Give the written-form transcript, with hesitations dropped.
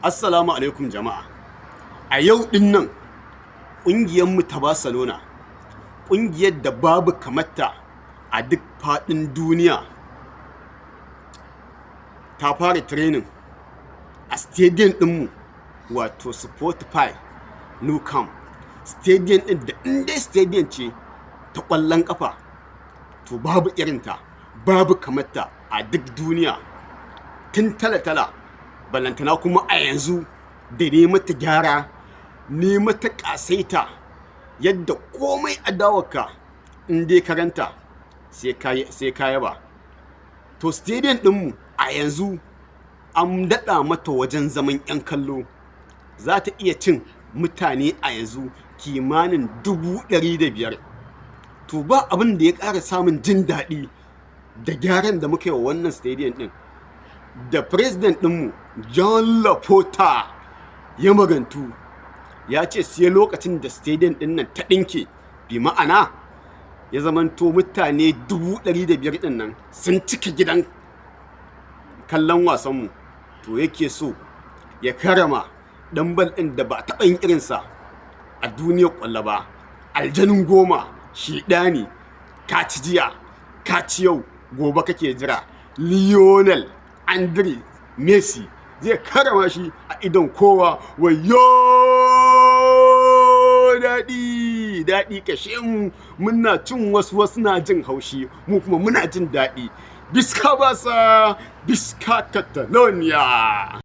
Assalamu alaikum jama'a. A yau din nan ƙungiyarmu ta Barcelona, ƙungiyar da babu kamata a duk faɗin duniya, ta fara training a stadium ɗinmu, wato Spotify Nou Camp. Stadium ɗin da inda stadium ce ta ƙwallon ƙafa, to babu irinta, babu kamata a duk duniya. Tun tala-tala, balantana kuma a yanzu da ne mata gyara, ne mata ƙasaita, yadda komai adawarka in dai karanta sai ka yaba. To stadium ɗinmu a yanzu an daɗa mata wajen zaman 'yan kallo, za ta iya cin mutane a yanzu kimanin 500,000. To ba abin da ya ƙara samun jin daɗi da gyaran da muka yi wa wannan stadium ɗin, da president ɗinmu John Laporta ya magantu, ya ce sai lokacin da stadium ɗin nan ta ɗinke, bi ma'ana ya zamanto mutane 500,000 ɗin nan sun cika gidan kallon wasanmu, to yake so ya karama ɗan bal ɗin da ba taɓa yin irinsa a duniyar ƙwallo ba. Aljanin goma, shiɗani, ka ci jiya, ka ci yau, gobe kake jira. Lionel Andres Messi zai karama shi a idon kowa. Wayo daɗi kashe mu, muna cin wasu na jin haushi, mu kuma muna jin daɗi. Biska Barca, Biska Catalonia.